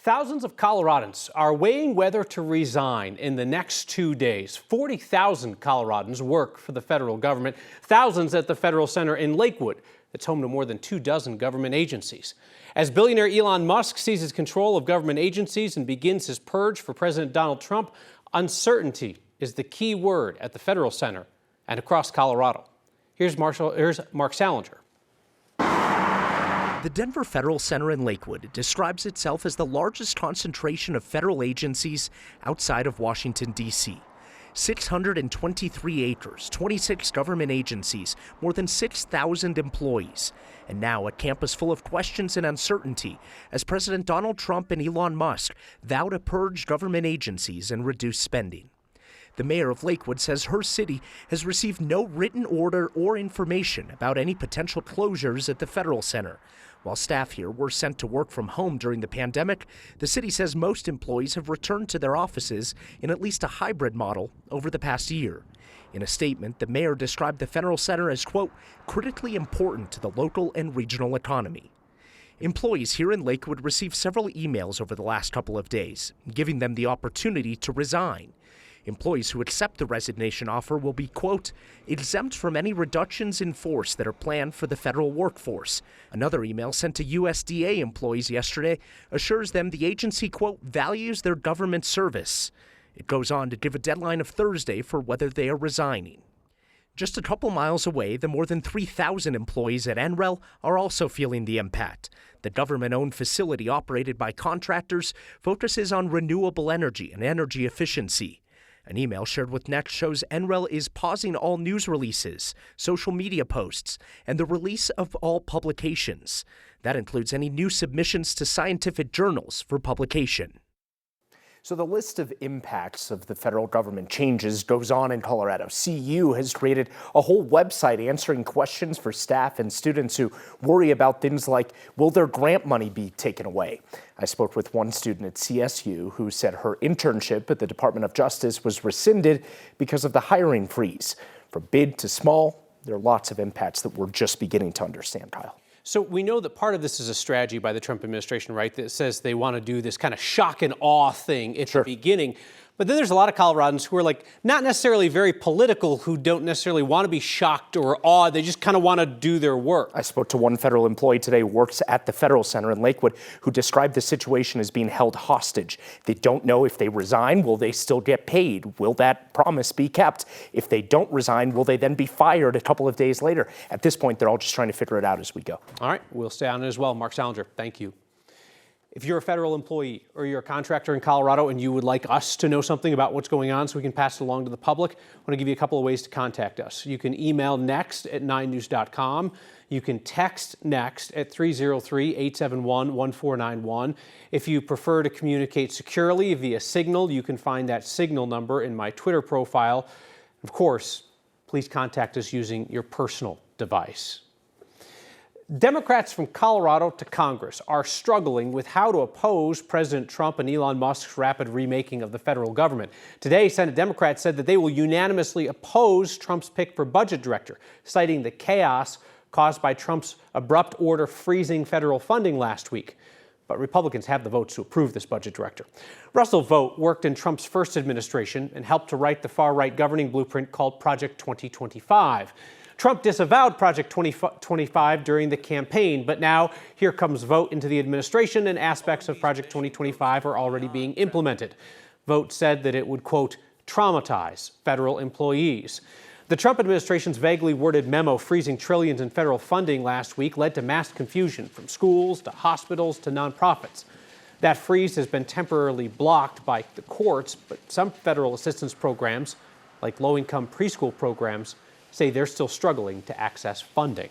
Thousands of Coloradans are weighing whether to resign in the next 2 days. 40,000 Coloradans work for the federal government, thousands at the Federal Center in Lakewood, that's home to more than 24 government agencies. As billionaire Elon Musk seizes control of government agencies and begins his purge for President Donald Trump, uncertainty is the key word at the Federal Center and across Colorado. Here's Mark Salinger. The Denver Federal Center in Lakewood describes itself as the largest concentration of federal agencies outside of Washington, D.C. 623 acres, 26 government agencies, more than 6,000 employees, and now a campus full of questions and uncertainty as President Donald Trump and Elon Musk vow to purge government agencies and reduce spending. The mayor of Lakewood says her city has received no written order or information about any potential closures at the Federal Center. While staff here were sent to work from home during the pandemic, the city says most employees have returned to their offices in at least a hybrid model over the past year. In a statement, the mayor described the Federal Center as, quote, critically important to the local and regional economy. Employees here in Lakewood received several emails over the last couple of days, giving them the opportunity to resign. Employees who accept the resignation offer will be, quote, exempt from any reductions in force that are planned for the federal workforce. Another email sent to USDA employees yesterday assures them the agency, quote, values their government service. It goes on to give a deadline of Thursday for whether they are resigning. Just a couple miles away, the more than 3,000 employees at NREL are also feeling the impact. The government-owned facility operated by contractors focuses on renewable energy and energy efficiency. An email shared with Next shows NREL is pausing all news releases, social media posts, and the release of all publications. That includes any new submissions to scientific journals for publication. So the list of impacts of the federal government changes goes on in Colorado. CU has created a whole website answering questions for staff and students who worry about things like, will their grant money be taken away? I spoke with one student at CSU who said her internship at the Department of Justice was rescinded because of the hiring freeze. From big to small, there are lots of impacts that we're just beginning to understand, Kyle. So we know that part of this is a strategy by the Trump administration, right, that says they want to do this kind of shock and awe thing at the beginning. But then there's a lot of Coloradans who are like not necessarily very political, who don't necessarily want to be shocked or awed. They just kind of want to do their work. I spoke to one federal employee today who works at the Federal Center in Lakewood who described the situation as being held hostage. They don't know if they resign, will they still get paid? Will that promise be kept? If they don't resign, will they then be fired a couple of days later? At this point, they're all just trying to figure it out as we go. All right, we'll stay on it as well. Mark Salinger, thank you. If you're a federal employee or you're a contractor in Colorado and you would like us to know something about what's going on so we can pass it along to the public, I want to give you a couple of ways to contact us. You can email next@9news.com. You can text next at 303-871-1491. If you prefer to communicate securely via Signal, you can find that Signal number in my Twitter profile. Of course, please contact us using your personal device. Democrats from Colorado to Congress are struggling with how to oppose President Trump and Elon Musk's rapid remaking of the federal government. Today, Senate Democrats said that they will unanimously oppose Trump's pick for budget director, citing the chaos caused by Trump's abrupt order freezing federal funding last week. But Republicans have the votes to approve this budget director. Russell Vought worked in Trump's first administration and helped to write the far-right governing blueprint called Project 2025. Trump disavowed Project 2025 during the campaign, but now here comes Vought into the administration and aspects of Project 2025 are already being implemented. Vought said that it would, quote, traumatize federal employees. The Trump administration's vaguely worded memo freezing trillions in federal funding last week led to mass confusion from schools to hospitals to nonprofits. That freeze has been temporarily blocked by the courts, but some federal assistance programs, like low-income preschool programs, say they're still struggling to access funding.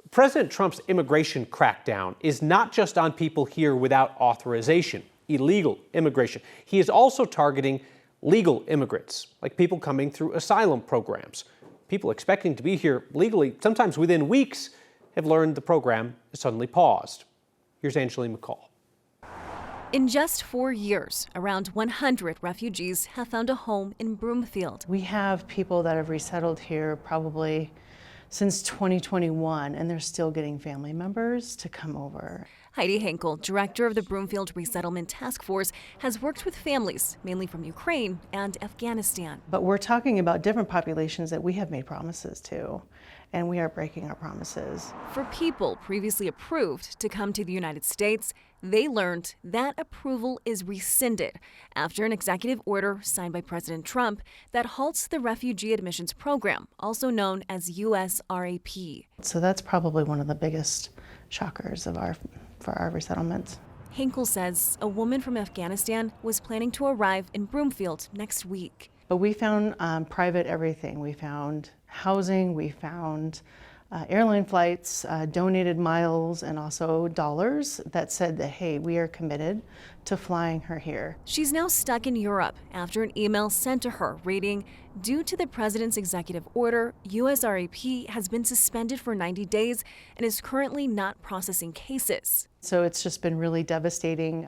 President Trump's immigration crackdown is not just on people here without authorization, illegal immigration. He is also targeting legal immigrants, like people coming through asylum programs. People expecting to be here legally, sometimes within weeks, have learned the program is suddenly paused. Here's Angeline McCall. In just 4 years, around 100 refugees have found a home in Broomfield. We have people that have resettled here probably since 2021, and they're still getting family members to come over. Heidi Henkel, director of the Broomfield Resettlement Task Force, has worked with families, mainly from Ukraine and Afghanistan. But we're talking about different populations that we have made promises to, and we are breaking our promises. For people previously approved to come to the United States, they learned that approval is rescinded after an executive order signed by President Trump that halts the refugee admissions program, also known as USRAP. So that's probably one of the biggest shockers for our resettlements. Hinkle says a woman from Afghanistan was planning to arrive in Broomfield next week. But we found private everything. We found housing, we found airline flights, donated miles, and also dollars that said that, hey, we are committed to flying her here. She's now stuck in Europe after an email sent to her reading, due to the president's executive order, USRAP has been suspended for 90 days and is currently not processing cases. So it's just been really devastating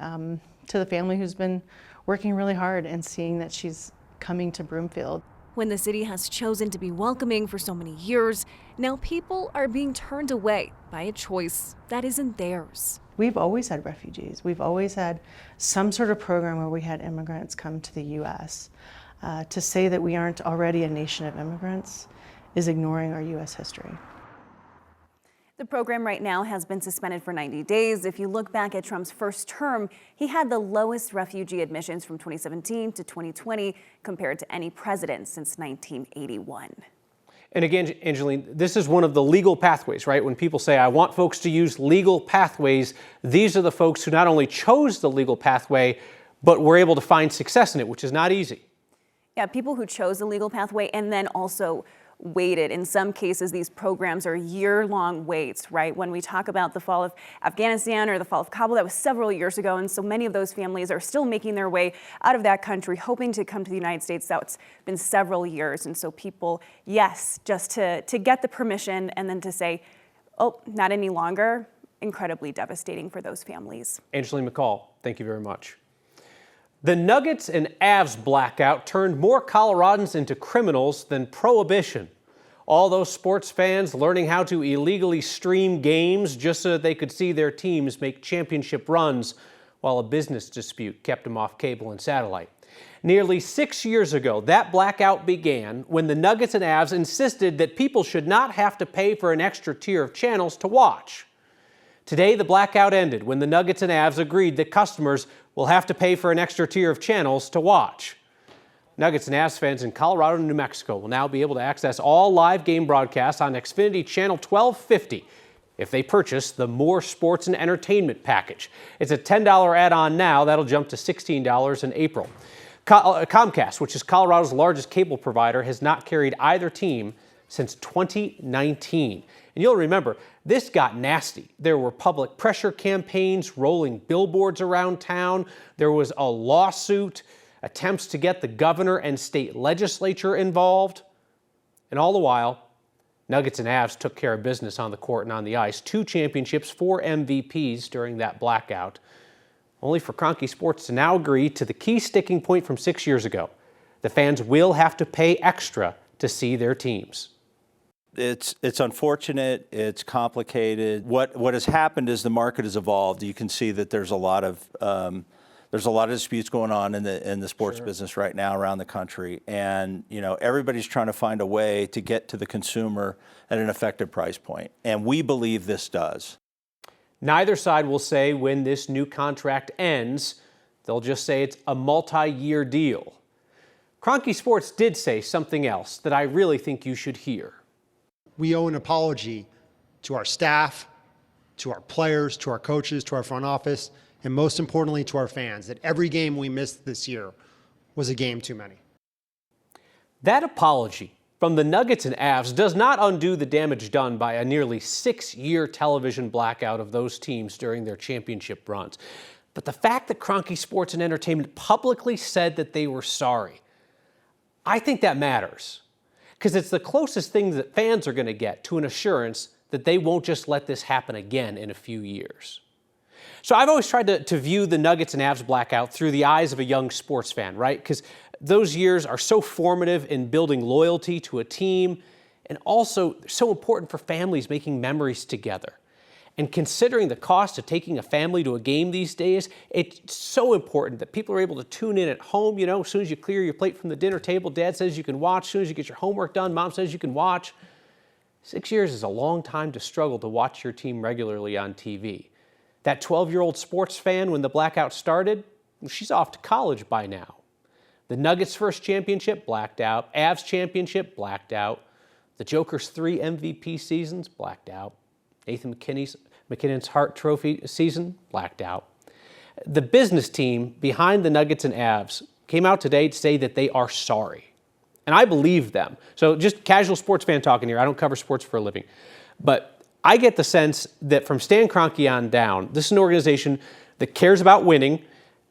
to the family who's been working really hard and seeing that she's coming to Broomfield. When the city has chosen to be welcoming for so many years, now people are being turned away by a choice that isn't theirs. We've always had refugees. We've always had some sort of program where we had immigrants come to the U.S. To say that we aren't already a nation of immigrants is ignoring our U.S. history. The program right now has been suspended for 90 days. If you look back at Trump's first term, he had the lowest refugee admissions from 2017 to 2020 compared to any president since 1981. And again, Angeline, this is one of the legal pathways, right? When people say, I want folks to use legal pathways, these are the folks who not only chose the legal pathway, but were able to find success in it, which is not easy. Yeah, people who chose the legal pathway and then also waited. In some cases, these programs are year-long waits, right? When we talk about the fall of Afghanistan or the fall of Kabul, that was several years ago, and so many of those families are still making their way out of that country, hoping to come to the United States. That's been several years, and so people, yes, just to get the permission and then to say, oh, not any longer, incredibly devastating for those families. Angeline McCall, thank you very much. The Nuggets and Avs blackout turned more Coloradans into criminals than prohibition. All those sports fans learning how to illegally stream games just so that they could see their teams make championship runs while a business dispute kept them off cable and satellite. Nearly 6 years ago, that blackout began when the Nuggets and Avs insisted that people should not have to pay for an extra tier of channels to watch. Today, the blackout ended when the Nuggets and Avs agreed that customers will have to pay for an extra tier of channels to watch. Nuggets and Avs fans in Colorado and New Mexico will now be able to access all live game broadcasts on Xfinity Channel 1250 if they purchase the More Sports and Entertainment package. It's a $10 add-on now. That'll jump to $16 in April. Comcast, which is Colorado's largest cable provider, has not carried either team since 2019. And you'll remember, this got nasty. There were public pressure campaigns, rolling billboards around town. There was a lawsuit, attempts to get the governor and state legislature involved. And all the while, Nuggets and Avs took care of business on the court and on the ice. 2 championships, 4 MVPs during that blackout. Only for Kroenke Sports to now agree to the key sticking point from 6 years ago. The fans will have to pay extra to see their teams. It's unfortunate. It's complicated. What has happened is the market has evolved. You can see that there's a lot of disputes going on in the sports business right now around the country, and everybody's trying to find a way to get to the consumer at an effective price point, and we believe this does. Neither side will say when this new contract ends. They'll just say it's a multi-year deal. Kroenke Sports did say something else that I really think you should hear. We owe an apology to our staff, to our players, to our coaches, to our front office, and most importantly to our fans, that every game we missed this year was a game too many. That apology from the Nuggets and Avs does not undo the damage done by a nearly 6-year television blackout of those teams during their championship runs. But the fact that Kroenke Sports and Entertainment publicly said that they were sorry, I think that matters. Because it's the closest thing that fans are going to get to an assurance that they won't just let this happen again in a few years. So I've always tried to view the Nuggets and Avs blackout through the eyes of a young sports fan, right? Because those years are so formative in building loyalty to a team and also so important for families making memories together. And considering the cost of taking a family to a game these days, it's so important that people are able to tune in at home. You know, as soon as you clear your plate from the dinner table, Dad says you can watch. As soon as you get your homework done, Mom says you can watch. 6 years is a long time to struggle to watch your team regularly on TV. That 12-year-old sports fan, when the blackout started, she's off to college by now. The Nuggets' first championship, blacked out. Avs championship, blacked out. The Joker's 3 MVP seasons, blacked out. Nathan McKinnon's Hart Trophy season, blacked out. The business team behind the Nuggets and Avs came out today to say that they are sorry. And I believe them. So just casual sports fan talking here. I don't cover sports for a living. But I get the sense that from Stan Kroenke on down, this is an organization that cares about winning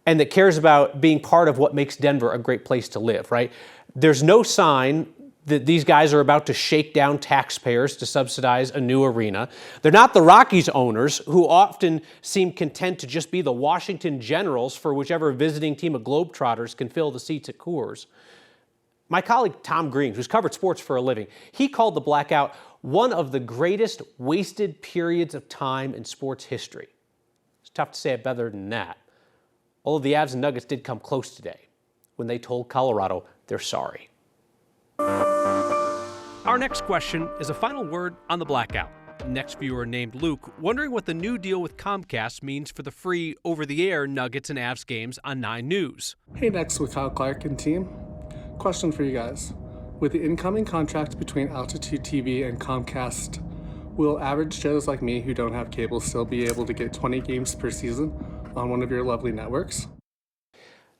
and that cares about being part of what makes Denver a great place to live, right? There's no sign that these guys are about to shake down taxpayers to subsidize a new arena. They're not the Rockies owners, who often seem content to just be the Washington Generals for whichever visiting team of Globetrotters can fill the seats at Coors. My colleague Tom Green, who's covered sports for a living, he called the blackout one of the greatest wasted periods of time in sports history. It's tough to say it better than that. Although the Avs and Nuggets did come close today when they told Colorado they're sorry. Our next question is a final word on the blackout. Next viewer named Luke, wondering what the new deal with Comcast means for the free, over-the-air Nuggets and Avs games on 9 News. Hey, next with Kyle Clark and team. Question for you guys. With the incoming contract between Altitude TV and Comcast, will average Joes like me who don't have cable still be able to get 20 games per season on one of your lovely networks?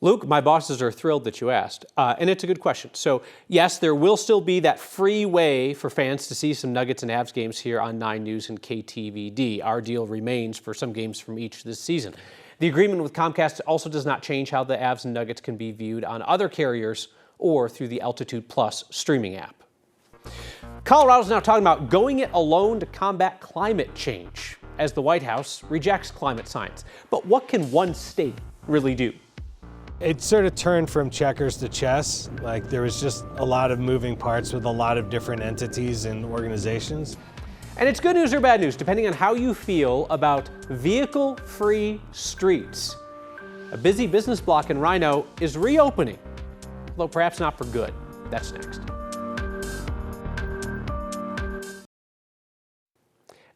Luke, my bosses are thrilled that you asked, and it's a good question. So yes, there will still be that free way for fans to see some Nuggets and Avs games here on 9 News and KTVD. Our deal remains for some games from each this season. The agreement with Comcast also does not change how the Avs and Nuggets can be viewed on other carriers or through the Altitude Plus streaming app. Colorado's now talking about going it alone to combat climate change as the White House rejects climate science. But what can one state really do? It sort of turned from checkers to chess. Like, there was just a lot of moving parts with a lot of different entities and organizations. And it's good news or bad news, depending on how you feel about vehicle-free streets. A busy business block in Rhino is reopening, although perhaps not for good. That's next.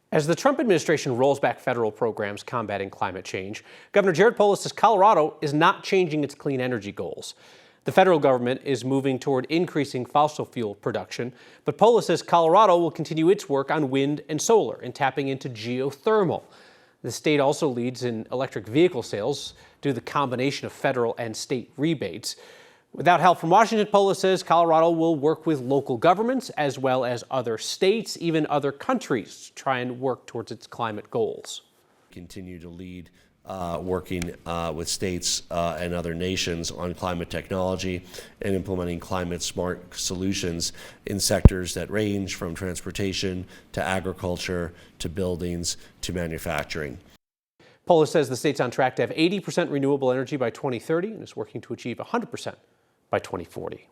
As the Trump administration rolls back federal programs combating climate change, Governor Jared Polis says Colorado is not changing its clean energy goals. The federal government is moving toward increasing fossil fuel production, but Polis says Colorado will continue its work on wind and solar and tapping into geothermal. The state also leads in electric vehicle sales due to the combination of federal and state rebates. Without help from Washington, Polis says Colorado will work with local governments as well as other states, even other countries, to try and work towards its climate goals. Continue to lead working with states and other nations on climate technology and implementing climate smart solutions in sectors that range from transportation to agriculture to buildings to manufacturing. Polis says the state's on track to have 80% renewable energy by 2030 and is working to achieve 100% by 2040.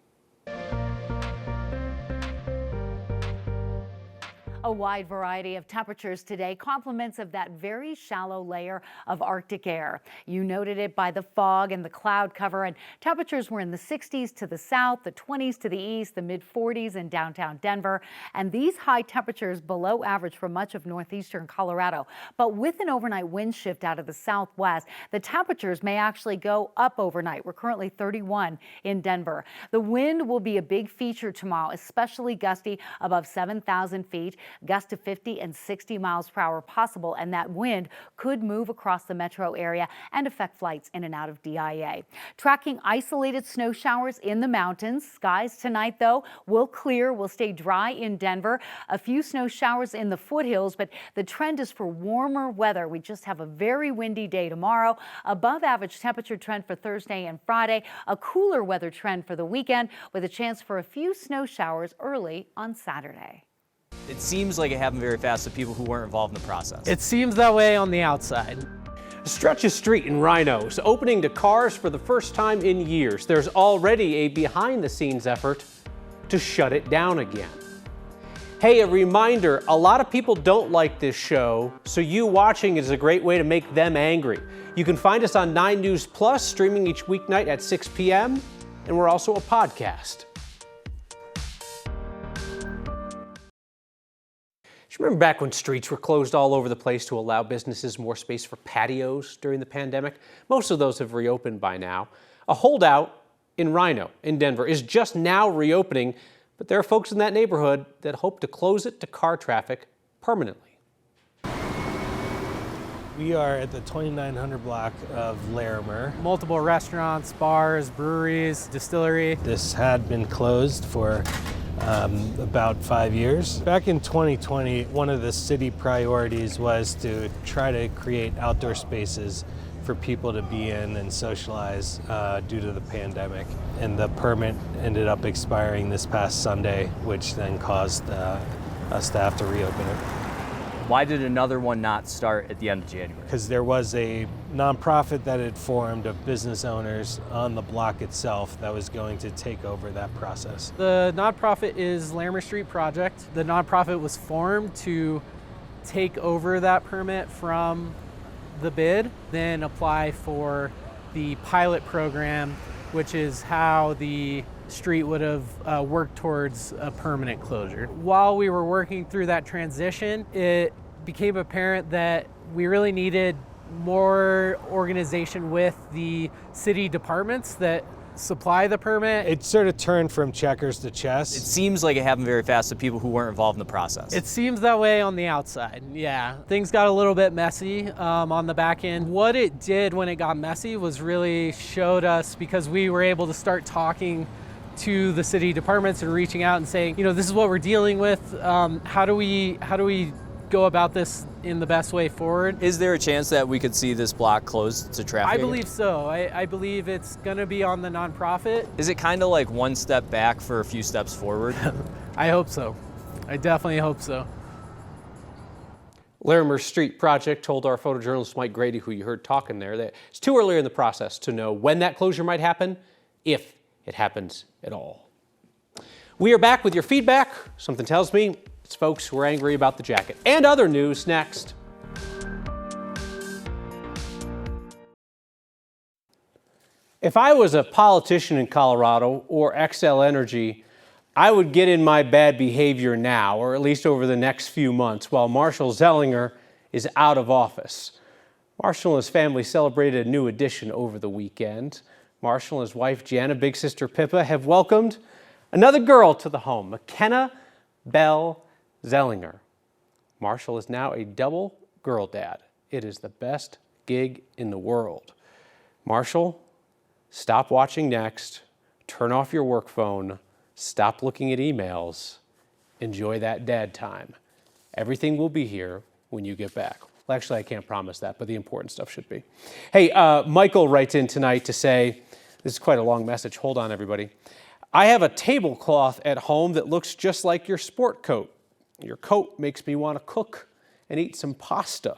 A wide variety of temperatures today, compliments of that very shallow layer of Arctic air. You noted it by the fog and the cloud cover, and temperatures were in the 60s to the south, the 20s to the east, the mid-40s in downtown Denver, and these high temperatures below average for much of northeastern Colorado. But with an overnight wind shift out of the southwest, the temperatures may actually go up overnight. We're currently 31 in Denver. The wind will be a big feature tomorrow, especially gusty above 7,000 feet. Gusts to 50 and 60 miles per hour possible, and that wind could move across the metro area and affect flights in and out of DIA. Tracking isolated snow showers in the mountains. Skies tonight, though, will clear, will stay dry in Denver. A few snow showers in the foothills, but the trend is for warmer weather. We just have a very windy day tomorrow. Above average temperature trend for Thursday and Friday. A cooler weather trend for the weekend with a chance for a few snow showers early on Saturday. It seems like it happened very fast to people who weren't involved in the process. It seems that way on the outside. A stretch of street in Rhino is opening to cars for the first time in years. There's already a behind-the-scenes effort to shut it down again. Hey, a reminder, a lot of people don't like this show, so you watching is a great way to make them angry. You can find us on 9 News Plus, streaming each weeknight at 6 p.m., and we're also a podcast. Remember back when streets were closed all over the place to allow businesses more space for patios during the pandemic? Most of those have reopened by now. A holdout in Rhino in Denver is just now reopening, but there are folks in that neighborhood that hope to close it to car traffic permanently. We are at the 2900 block of Larimer. Multiple restaurants, bars, breweries, distillery. This had been closed for about 5 years. Back in 2020, one of the city priorities was to try to create outdoor spaces for people to be in and socialize due to the pandemic. And the permit ended up expiring this past Sunday, which then caused us to have to reopen it. Why did another one not start at the end of January? Because there was a nonprofit that had formed of business owners on the block itself that was going to take over that process. The nonprofit is Larimer Street Project. The nonprofit was formed to take over that permit from the bid, then apply for the pilot program, which is how the street would have worked towards a permanent closure. While we were working through that transition, it became apparent that we really needed more organization with the city departments that supply the permit. It sort of turned from checkers to chess. It seems like it happened very fast to people who weren't involved in the process. It seems that way on the outside, yeah. Things got a little bit messy on the back end. What it did when it got messy was really showed us, because we were able to start talking to the city departments and reaching out and saying, this is what we're dealing with. How do we go about this in the best way forward? Is there a chance that we could see this block closed to traffic? I believe so. I believe it's going to be on the nonprofit. Is it kind of like one step back for a few steps forward? I hope so. I definitely hope so. Larimer Street Project told our photojournalist Mike Grady, who you heard talking there, that it's too early in the process to know when that closure might happen, if it happens at all. We are back with your feedback. Something tells me it's folks who are angry about the jacket. And other news next. If I was a politician in Colorado or Xcel Energy, I would get in my bad behavior now, or at least over the next few months, while Marshall Zellinger is out of office. Marshall and his family celebrated a new addition over the weekend. Marshall and his wife, Jana, big sister Pippa, have welcomed another girl to the home, McKenna Bell Zellinger. Marshall is now a double girl dad. It is the best gig in the world. Marshall, stop watching Next, turn off your work phone, stop looking at emails, enjoy that dad time. Everything will be here when you get back. Well, actually, I can't promise that, but the important stuff should be. Hey, Michael writes in tonight to say, this is quite a long message. Hold on, everybody. I have a tablecloth at home that looks just like your sport coat. Your coat makes me want to cook and eat some pasta.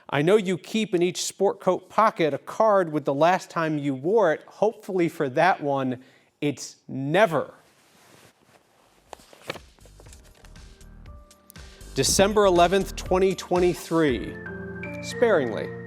I know you keep in each sport coat pocket a card with the last time you wore it. Hopefully for that one, it's never. December 11th, 2023. Sparingly.